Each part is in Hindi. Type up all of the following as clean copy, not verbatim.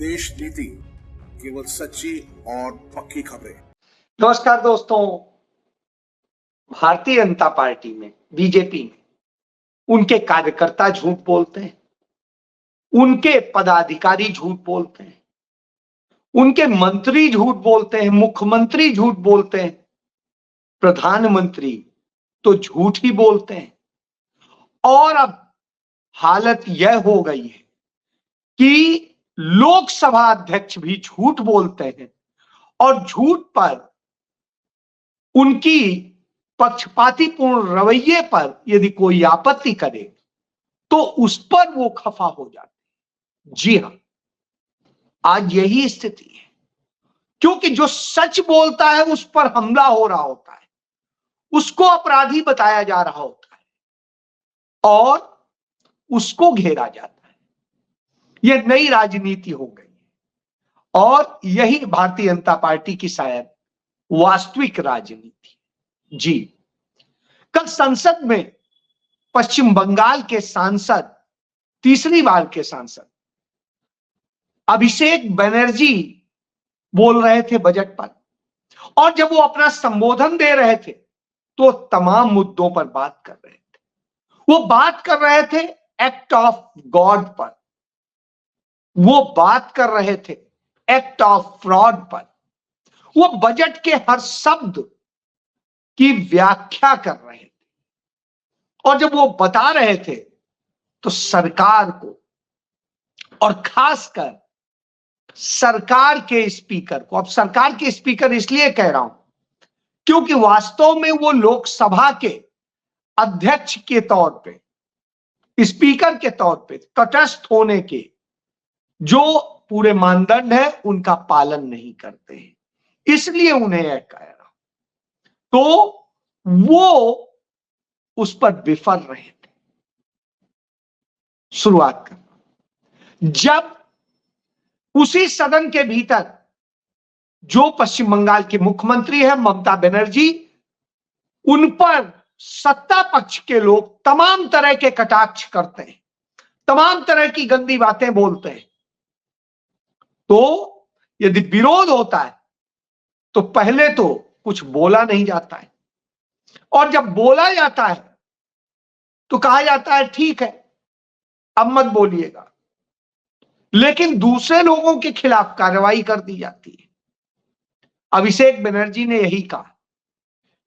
देश नीति, केवल सच्ची और पक्की खबरें। नमस्कार दोस्तों, भारतीय जनता पार्टी में, बीजेपी में उनके कार्यकर्ता झूठ बोलते हैं, उनके पदाधिकारी झूठ बोलते हैं, उनके मंत्री झूठ बोलते हैं, मुख्यमंत्री झूठ बोलते हैं, प्रधानमंत्री तो झूठ ही बोलते हैं। और अब हालत यह हो गई है कि लोकसभा अध्यक्ष भी झूठ बोलते हैं और झूठ पर, उनकी पक्षपातीपूर्ण रवैये पर यदि कोई आपत्ति करे तो उस पर वो खफा हो जाते हैं। जी हां, आज यही स्थिति है, क्योंकि जो सच बोलता है उस पर हमला हो रहा होता है, उसको अपराधी बताया जा रहा होता है और उसको घेरा जाता है। यह नई राजनीति हो गई है और यही भारतीय जनता पार्टी की शायद वास्तविक राजनीति। जी, कल संसद में पश्चिम बंगाल के सांसद, तीसरी बार के सांसद अभिषेक बनर्जी बोल रहे थे बजट पर, और जब वो अपना संबोधन दे रहे थे तो तमाम मुद्दों पर बात कर रहे थे। वो बात कर रहे थे एक्ट ऑफ गॉड पर, वो बात कर रहे थे एक्ट ऑफ फ्रॉड पर, वो बजट के हर शब्द की व्याख्या कर रहे थे। और जब वो बता रहे थे तो सरकार को, और खासकर सरकार के स्पीकर को, अब सरकार के स्पीकर इसलिए कह रहा हूं क्योंकि वास्तव में वो लोकसभा के अध्यक्ष के तौर पे, स्पीकर के तौर पे तटस्थ होने के जो पूरे मानदंड है उनका पालन नहीं करते हैं, इसलिए उन्हें यह कह रहा हूं। तो वो उस पर विफल रहे थे। शुरुआत करना, जब उसी सदन के भीतर जो पश्चिम बंगाल के मुख्यमंत्री है ममता बनर्जी, उन पर सत्ता पक्ष के लोग तमाम तरह के कटाक्ष करते हैं, तमाम तरह की गंदी बातें बोलते हैं, तो यदि विरोध होता है तो पहले तो कुछ बोला नहीं जाता है, और जब बोला जाता है तो कहा जाता है ठीक है अब मत बोलिएगा, लेकिन दूसरे लोगों के खिलाफ कार्रवाई कर दी जाती है। अभिषेक बनर्जी ने यही कहा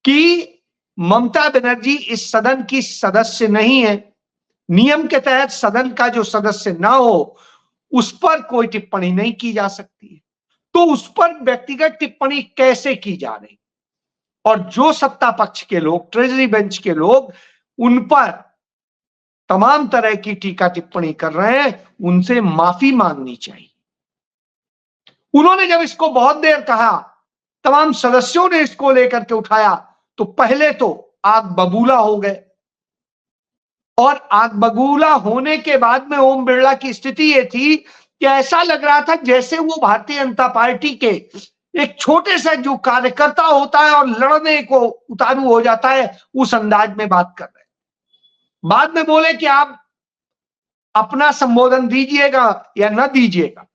कि ममता बनर्जी इस सदन की सदस्य नहीं है, नियम के तहत सदन का जो सदस्य ना हो उस पर कोई टिप्पणी नहीं की जा सकती है, तो उस पर व्यक्तिगत टिप्पणी कैसे की जा रही, और जो सत्ता पक्ष के लोग, ट्रेजरी बेंच के लोग उन पर तमाम तरह की टीका टिप्पणी कर रहे हैं, उनसे माफी मांगनी चाहिए। उन्होंने जब इसको बहुत देर कहा, तमाम सदस्यों ने इसको लेकर के उठाया, तो पहले तो आग बबूला हो गए, और आग बबूला होने के बाद में ओम बिरला की स्थिति ये थी कि ऐसा लग रहा था जैसे वो भारतीय जनता पार्टी के एक छोटे से जो कार्यकर्ता होता है और लड़ने को उतारू हो जाता है, उस अंदाज में बात कर रहे। बाद में बोले कि आप अपना संबोधन दीजिएगा या ना दीजिएगा,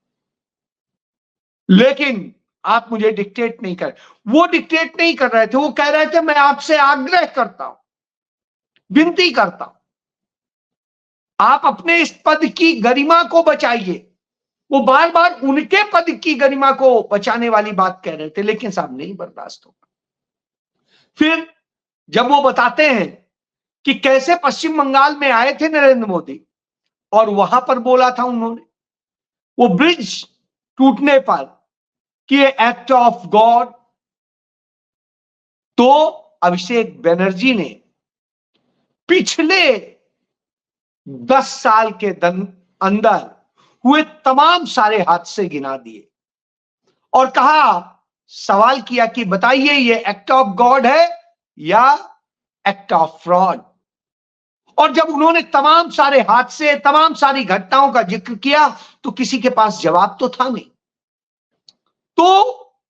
लेकिन आप मुझे डिक्टेट नहीं कर। वो डिक्टेट नहीं कर रहे थे, वो कह रहे थे मैं आपसे आग्रह करता हूं, विनती करता हूं, आप अपने इस पद की गरिमा को बचाइए। वो बार बार उनके पद की गरिमा को बचाने वाली बात कह रहे थे, लेकिन साहब नहीं बर्दाश्त होगा। फिर जब वो बताते हैं कि कैसे पश्चिम बंगाल में आए थे नरेंद्र मोदी और वहां पर बोला था उन्होंने, वो ब्रिज टूटने पर कि एक्ट ऑफ गॉड, तो अभिषेक बनर्जी ने पिछले 10 साल के अंदर हुए तमाम सारे हादसे गिना दिए और कहा, सवाल किया कि बताइए ये एक्ट ऑफ गॉड है या एक्ट ऑफ फ्रॉड। और जब उन्होंने तमाम सारे हादसे, तमाम सारी घटनाओं का जिक्र किया तो किसी के पास जवाब तो था नहीं, तो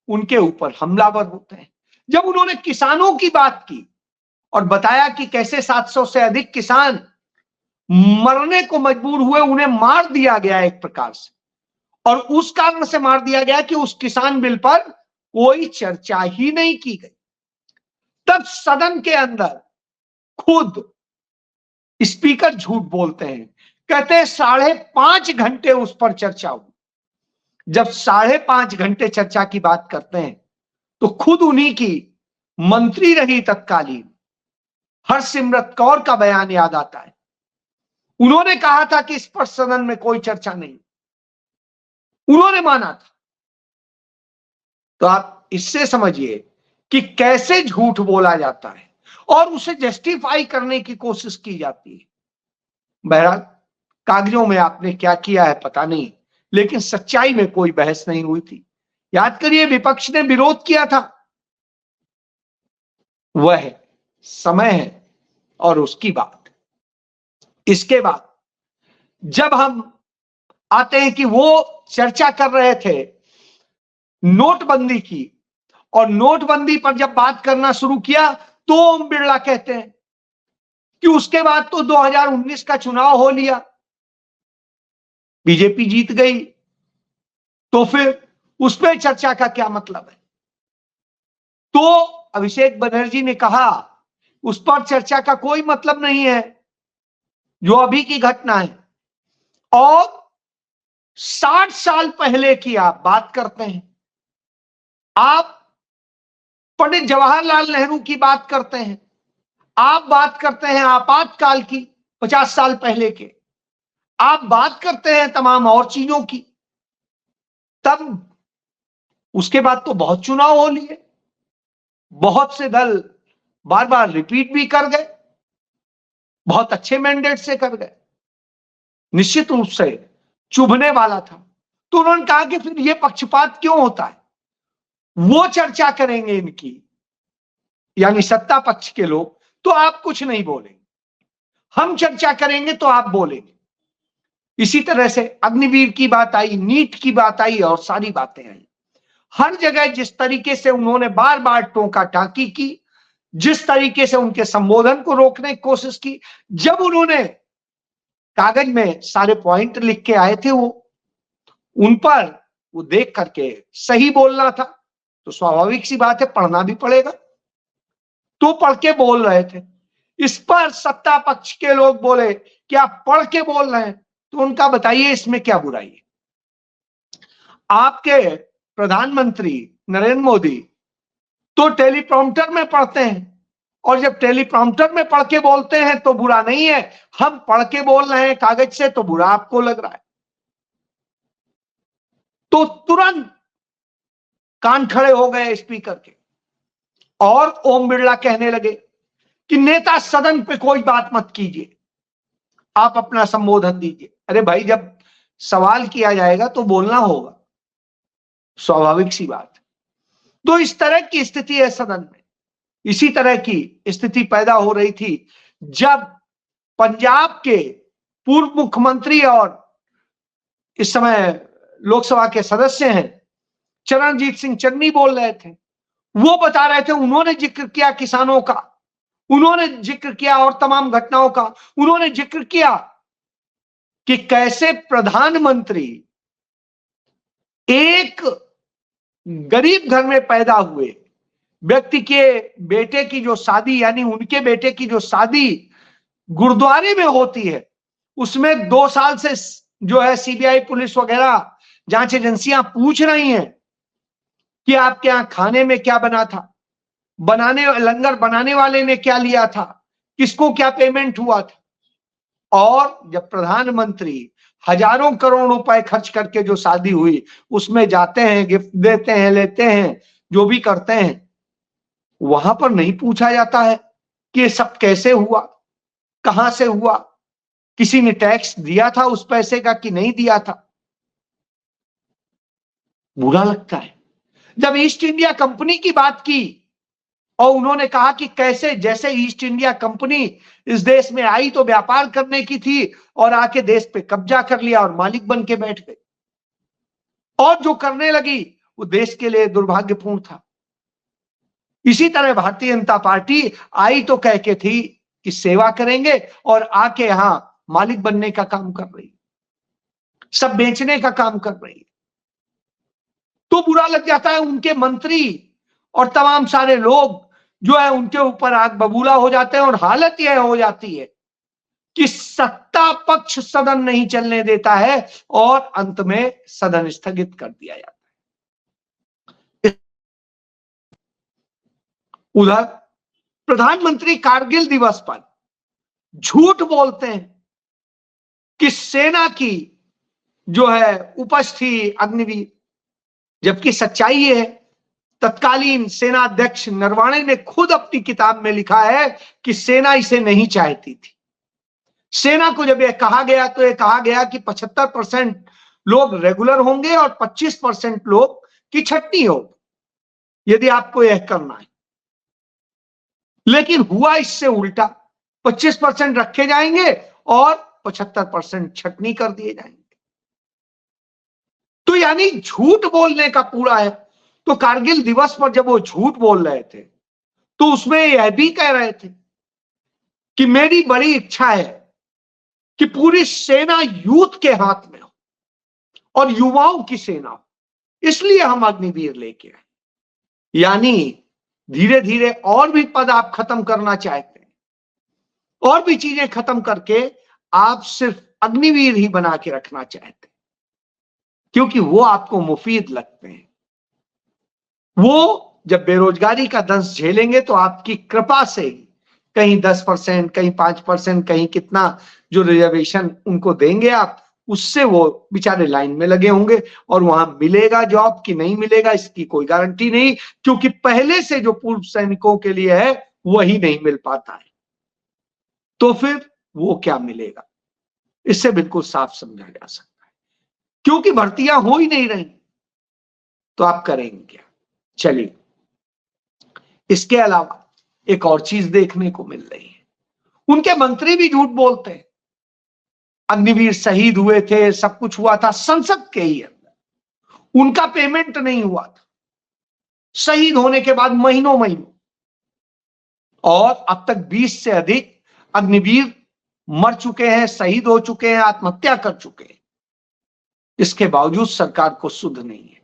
उनके ऊपर हमलावर होते हैं। जब उन्होंने किसानों की बात की और बताया कि कैसे 700 से अधिक किसान मरने को मजबूर हुए, उन्हें मार दिया गया एक प्रकार से, और उस कारण से मार दिया गया कि उस किसान बिल पर कोई चर्चा ही नहीं की गई। तब सदन के अंदर खुद स्पीकर झूठ बोलते हैं, कहते हैं 5.5 घंटे उस पर चर्चा हुई। जब 5.5 घंटे चर्चा की बात करते हैं तो खुद उन्हीं की मंत्री रही तत्कालीन हरसिमरत कौर का बयान याद आता है। उन्होंने कहा था कि इस पर सदन में कोई चर्चा नहीं, उन्होंने माना था। तो आप इससे समझिए कि कैसे झूठ बोला जाता है और उसे जस्टिफाई करने की कोशिश की जाती है। बहरहाल कागजों में आपने क्या किया है पता नहीं, लेकिन सच्चाई में कोई बहस नहीं हुई थी। याद करिए, विपक्ष ने विरोध किया था, वह समय है और उसकी बात। इसके बाद जब हम आते हैं कि वो चर्चा कर रहे थे नोटबंदी की, और नोटबंदी पर जब बात करना शुरू किया तो ओम बिरला कहते हैं कि उसके बाद तो 2019 का चुनाव हो लिया, बीजेपी जीत गई, तो फिर उस पर चर्चा का क्या मतलब है। तो अभिषेक बनर्जी ने कहा उस पर चर्चा का कोई मतलब नहीं है, जो अभी की घटना है। और 60 साल पहले की आप बात करते हैं, आप पंडित जवाहरलाल नेहरू की बात करते हैं, आप बात करते हैं आपातकाल की 50 साल पहले के, आप बात करते हैं तमाम और चीजों की। तब उसके बाद तो बहुत चुनाव हो लिए, बहुत से दल बार बार रिपीट भी कर गए, बहुत अच्छे मैंडेट से कर गए, निश्चित रूप से चुभने वाला था। तो उन्होंने कहा कि फिर यह पक्षपात क्यों होता है, वो चर्चा करेंगे इनकी, यानी सत्ता पक्ष के लोग, तो आप कुछ नहीं बोलेंगे, हम चर्चा करेंगे तो आप बोलेंगे। इसी तरह से अग्निवीर की बात आई, नीट की बात आई और सारी बातें आई। हर जगह जिस तरीके से उन्होंने बार बार टोका टाकी की, जिस तरीके से उनके संबोधन को रोकने की कोशिश की, जब उन्होंने कागज में सारे पॉइंट लिख के आए थे, वो उन पर वो देख करके सही बोलना था, तो स्वाभाविक सी बात है पढ़ना भी पड़ेगा, तो पढ़ के बोल रहे थे। इस पर सत्ता पक्ष के लोग बोले कि आप पढ़ के बोल रहे हैं, तो उनका बताइए इसमें क्या बुराई है। आपके प्रधानमंत्री नरेंद्र मोदी तो टेलीप्रॉम्प्टर में पढ़ते हैं, और जब टेलीप्रॉम्प्टर में पढ़ के बोलते हैं तो बुरा नहीं है, हम पढ़ के बोल रहे हैं कागज से तो बुरा आपको लग रहा है। तो तुरंत कान खड़े हो गए स्पीकर के, और ओम बिरला कहने लगे कि नेता सदन पे कोई बात मत कीजिए, आप अपना संबोधन दीजिए। अरे भाई, जब सवाल किया जाएगा तो बोलना होगा, स्वाभाविक सी बात। तो इस तरह की स्थिति है सदन में। इसी तरह की स्थिति पैदा हो रही थी जब पंजाब के पूर्व मुख्यमंत्री और इस समय लोकसभा के सदस्य हैं चरणजीत सिंह चन्नी बोल रहे थे। वो बता रहे थे, उन्होंने जिक्र किया किसानों का, उन्होंने जिक्र किया और तमाम घटनाओं का, उन्होंने जिक्र किया कि कैसे प्रधानमंत्री एक गरीब घर में पैदा हुए व्यक्ति के बेटे की जो शादी, यानी उनके बेटे की जो शादी गुरुद्वारे में होती है, उसमें 2 साल से जो है सीबीआई पुलिस वगैरह जांच एजेंसियां पूछ रही हैं कि आपके यहां खाने में क्या बना था, लंगर बनाने वाले ने क्या लिया था, किसको क्या पेमेंट हुआ था। और जब प्रधानमंत्री हजारों करोड़ रुपए खर्च करके जो शादी हुई उसमें जाते हैं, गिफ्ट देते हैं, लेते हैं, जो भी करते हैं, वहां पर नहीं पूछा जाता है कि ये सब कैसे हुआ, कहां से हुआ, किसी ने टैक्स दिया था उस पैसे का कि नहीं दिया था। बुरा लगता है। जब ईस्ट इंडिया कंपनी की बात की और उन्होंने कहा कि कैसे जैसे ईस्ट इंडिया कंपनी इस देश में आई तो व्यापार करने की थी और आके देश पे कब्जा कर लिया और मालिक बन के बैठ गए, और जो करने लगी वो देश के लिए दुर्भाग्यपूर्ण था। इसी तरह भारतीय जनता पार्टी आई तो कह के थी कि सेवा करेंगे, और आके यहां मालिक बनने का काम कर रही, सब बेचने का काम कर रही है। तो बुरा लग जाता है। उनके मंत्री और तमाम सारे लोग जो है उनके ऊपर आग बबूला हो जाते हैं और हालत यह हो जाती है कि सत्ता पक्ष सदन नहीं चलने देता है और अंत में सदन स्थगित कर दिया जाता है। उधर प्रधानमंत्री कारगिल दिवस पर झूठ बोलते हैं कि सेना की जो है उपज थी अग्निवीर, जबकि सच्चाई ये है, तत्कालीन सेना अध्यक्ष नरवाणे ने खुद अपनी किताब में लिखा है कि सेना इसे नहीं चाहती थी। सेना को जब यह कहा गया तो यह कहा गया कि 75% लोग रेगुलर होंगे और 25% लोग की छटनी होगी यदि आपको यह करना है। लेकिन हुआ इससे उल्टा, 25% रखे जाएंगे और 75% छटनी कर दिए जाएंगे। तो यानी झूठ बोलने का पूरा है। तो कारगिल दिवस पर जब वो झूठ बोल रहे थे तो उसमें यह भी कह रहे थे कि मेरी बड़ी इच्छा है कि पूरी सेना यूथ के हाथ में हो और युवाओं की सेना हो, इसलिए हम अग्निवीर लेके आए। यानी धीरे धीरे और भी पद आप खत्म करना चाहते हैं, और भी चीजें खत्म करके आप सिर्फ अग्निवीर ही बना के रखना चाहते हैं, क्योंकि वो आपको मुफीद लगते हैं। वो जब बेरोजगारी का दंश झेलेंगे तो आपकी कृपा से ही कहीं 10%, कहीं 5%, कहीं कितना जो रिजर्वेशन उनको देंगे आप, उससे वो बेचारे लाइन में लगे होंगे और वहां मिलेगा जॉब कि नहीं मिलेगा इसकी कोई गारंटी नहीं, क्योंकि पहले से जो पूर्व सैनिकों के लिए है वही नहीं मिल पाता है। तो फिर वो क्या मिलेगा, इससे बिल्कुल साफ समझा जा सकता है। क्योंकि भर्तियां हो ही नहीं रही तो आप करेंगे क्या। चलिए, इसके अलावा एक और चीज देखने को मिल रही है, उनके मंत्री भी झूठ बोलते हैं। अग्निवीर शहीद हुए थे, सब कुछ हुआ था संसद के ही अंदर, उनका पेमेंट नहीं हुआ था शहीद होने के बाद महीनों महीनों, और अब तक 20 से अधिक अग्निवीर मर चुके हैं, शहीद हो चुके हैं, आत्महत्या कर चुके हैं। इसके बावजूद सरकार को सुध नहीं है।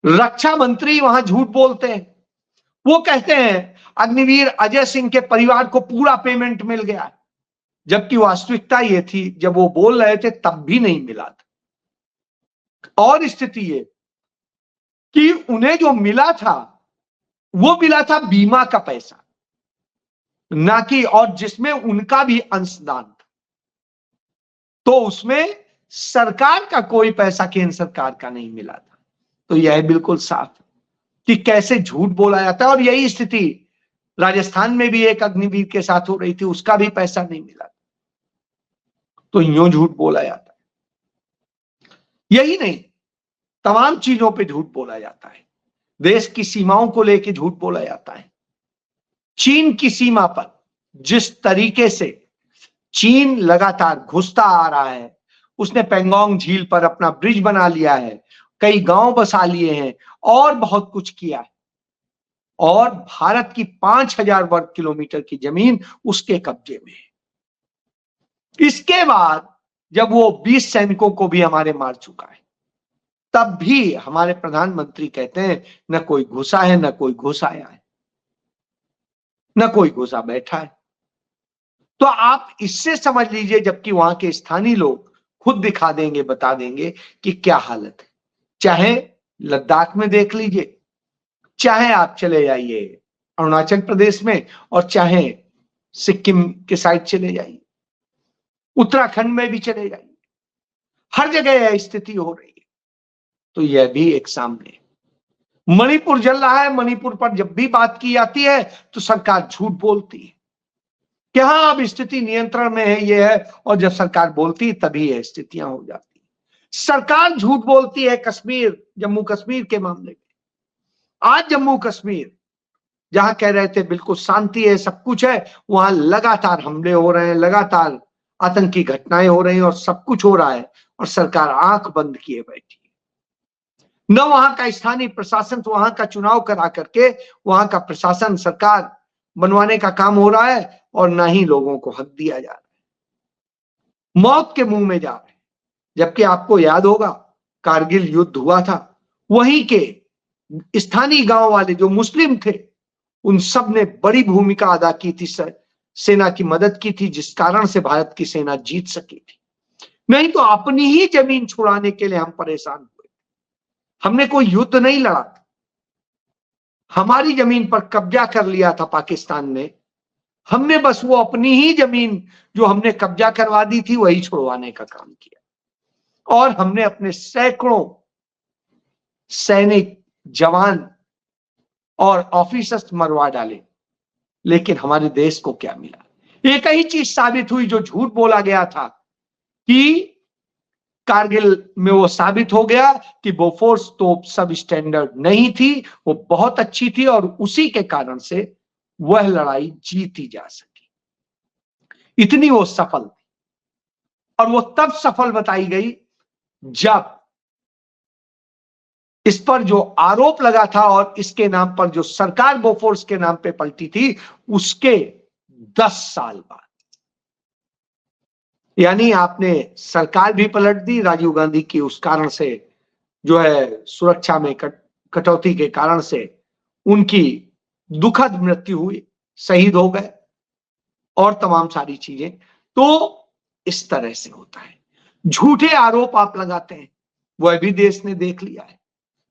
रक्षा मंत्री वहां झूठ बोलते हैं, वो कहते हैं अग्निवीर अजय सिंह के परिवार को पूरा पेमेंट मिल गया, जबकि वास्तविकता ये थी जब वो बोल रहे थे तब भी नहीं मिला था। और स्थिति ये कि उन्हें जो मिला था वो मिला था बीमा का पैसा, ना कि, और जिसमें उनका भी अंशदान था। तो उसमें सरकार का कोई पैसा केंद्र सरकार का नहीं मिला था। तो यह बिल्कुल साफ है कि कैसे झूठ बोला जाता है। और यही स्थिति राजस्थान में भी एक अग्निवीर के साथ हो रही थी, उसका भी पैसा नहीं मिला। तो यूं झूठ बोला जाता है। यही नहीं, तमाम चीजों पे झूठ बोला जाता है। देश की सीमाओं को लेकर झूठ बोला जाता है। चीन की सीमा पर जिस तरीके से चीन लगातार घुसता आ रहा है, उसने पेंगोंग झील पर अपना ब्रिज बना लिया है, कई गांव बसा लिए हैं और बहुत कुछ किया है, और भारत की 5000 वर्ग किलोमीटर की जमीन उसके कब्जे में है। इसके बाद जब वो 20 सैनिकों को भी हमारे मार चुका है, तब भी हमारे प्रधानमंत्री कहते हैं न कोई घुसा है, न कोई घुस आया है, न कोई घुसा बैठा है। तो आप इससे समझ लीजिए, जबकि वहां के स्थानीय लोग खुद दिखा देंगे, बता देंगे कि क्या हालत है। चाहे लद्दाख में देख लीजिए, चाहे आप चले जाइए अरुणाचल प्रदेश में, और चाहे सिक्किम के साइड चले जाइए, उत्तराखंड में भी चले जाइए, हर जगह यह स्थिति हो रही है। तो यह भी एक सामने। मणिपुर जल रहा है, मणिपुर पर जब भी बात की जाती है तो सरकार झूठ बोलती है कि हाँ अब स्थिति नियंत्रण में है, ये है, और जब सरकार बोलती है तभी यह स्थितियां हो जाती है। सरकार झूठ बोलती है कश्मीर, जम्मू कश्मीर के मामले में। आज जम्मू कश्मीर जहां कह रहे थे बिल्कुल शांति है, सब कुछ है, वहां लगातार हमले हो रहे हैं, लगातार आतंकी घटनाएं हो रही हैं और सब कुछ हो रहा है, और सरकार आंख बंद किए बैठी है। न वहां का स्थानीय प्रशासन तो वहां का चुनाव करा करके वहां का प्रशासन, सरकार बनवाने का काम हो रहा है, और ना ही लोगों को हक दिया जा रहा है। मौत के मुंह में जा रहे हैं। जबकि आपको याद होगा कारगिल युद्ध हुआ था, वहीं के स्थानीय गांव वाले जो मुस्लिम थे, उन सब ने बड़ी भूमिका अदा की थी, सेना की मदद की थी, जिस कारण से भारत की सेना जीत सकी थी। नहीं तो अपनी ही जमीन छुड़ाने के लिए हम परेशान हुए। हमने कोई युद्ध नहीं लड़ा, हमारी जमीन पर कब्जा कर लिया था पाकिस्तान ने। हमने बस वो अपनी ही जमीन जो हमने कब्जा करवा दी थी वही छुड़वाने का काम किया। और हमने अपने सैकड़ों सैनिक, जवान और ऑफिसर्स मरवा डाले, लेकिन हमारे देश को क्या मिला? एक ही चीज साबित हुई जो झूठ बोला गया था कि कारगिल में वो साबित हो गया कि बोफोर्स तोप सब स्टैंडर्ड नहीं थी, वो बहुत अच्छी थी और उसी के कारण से वह लड़ाई जीती जा सकी। इतनी वो सफल थी। और वो तब सफल बताई गई जब इस पर जो आरोप लगा था और इसके नाम पर जो सरकार बोफोर्स के नाम पे पलटी थी, उसके 10 साल बाद। यानी आपने सरकार भी पलट दी राजीव गांधी की उस कारण से, जो है सुरक्षा में कटौती के कारण से उनकी दुखद मृत्यु हुई, शहीद हो गए और तमाम सारी चीजें। तो इस तरह से होता है, झूठे आरोप आप लगाते हैं, वह भी देश ने देख लिया है।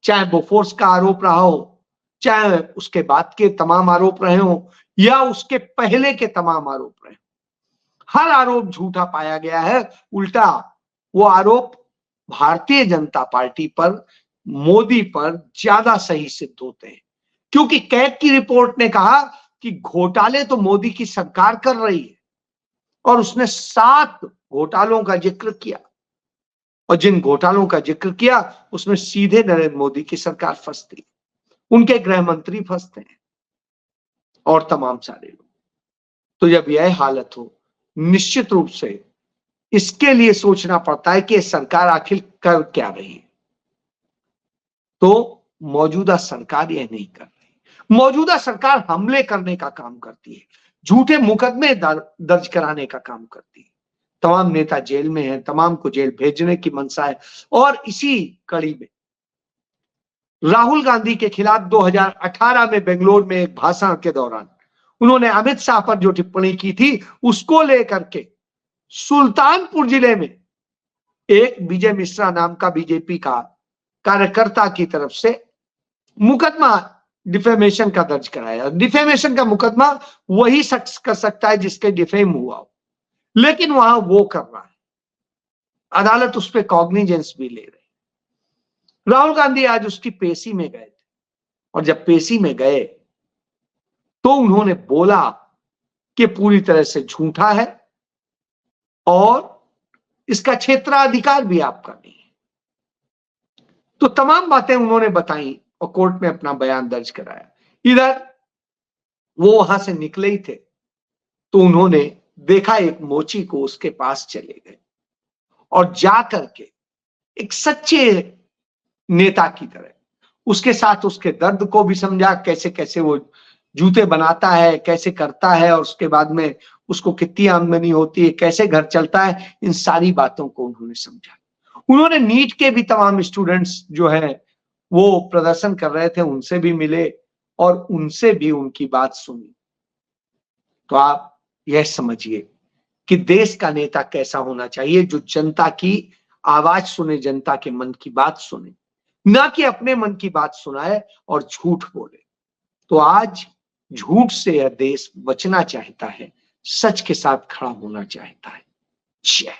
चाहे बोफोर्स का आरोप रहा हो, चाहे उसके बाद के तमाम आरोप रहे हो, या उसके पहले के तमाम आरोप रहे हो, हर आरोप झूठा पाया गया है। उल्टा वो आरोप भारतीय जनता पार्टी पर, मोदी पर ज्यादा सही सिद्ध होते हैं, क्योंकि कैग की रिपोर्ट ने कहा कि घोटाले तो मोदी की सरकार कर रही है, और उसने 7 घोटालों का जिक्र किया, और जिन घोटालों का जिक्र किया उसमें सीधे नरेंद्र मोदी की सरकार फंसती, उनके गृह मंत्री फंसते हैं और तमाम सारे लोग। तो जब यह हालत हो, निश्चित रूप से इसके लिए सोचना पड़ता है कि सरकार आखिर कर क्या रही है। तो मौजूदा सरकार यह नहीं कर रही। मौजूदा सरकार हमले करने का काम करती है, झूठे मुकदमे दर्ज कराने का काम करती है। तमाम नेता जेल में हैं, तमाम को जेल भेजने की मंशा है। और इसी कड़ी में राहुल गांधी के खिलाफ 2018 में बेंगलोर में एक भाषण के दौरान उन्होंने अमित शाह पर जो टिप्पणी की थी, उसको लेकर के सुल्तानपुर जिले में एक विजय मिश्रा नाम का बीजेपी का कार्यकर्ता की तरफ से मुकदमा डिफेमेशन का दर्ज कराया। डिफेमेशन का मुकदमा वही शख्स कर सकता है जिसके डिफेम हुआ हो, लेकिन वहां वो कर रहा है, अदालत उस पर कॉग्निजेंस भी ले रही। राहुल गांधी आज उसकी पेशी में गए थे, और जब पेशी में गए तो उन्होंने बोला कि पूरी तरह से झूठा है और इसका क्षेत्राधिकार भी आपका नहीं है। तो तमाम बातें उन्होंने बताई और कोर्ट में अपना बयान दर्ज कराया। इधर वो वहां से निकले ही थे तो उन्होंने देखा एक मोची को, उसके पास चले गए और जाकर के एक सच्चे नेता की तरह उसके साथ उसके दर्द को भी समझा, कैसे कैसे वो जूते बनाता है, कैसे करता है, और उसके बाद में उसको कितनी आमदनी होती है, कैसे घर चलता है, इन सारी बातों को उन्होंने समझा। उन्होंने नीट के भी तमाम स्टूडेंट्स जो है वो प्रदर्शन कर रहे थे, उनसे भी मिले और उनसे भी उनकी बात सुनी। तो आप यह समझिए कि देश का नेता कैसा होना चाहिए, जो जनता की आवाज सुने, जनता के मन की बात सुने, ना कि अपने मन की बात सुनाए और झूठ बोले। तो आज झूठ से यह देश बचना चाहता है, सच के साथ खड़ा होना चाहता है। जय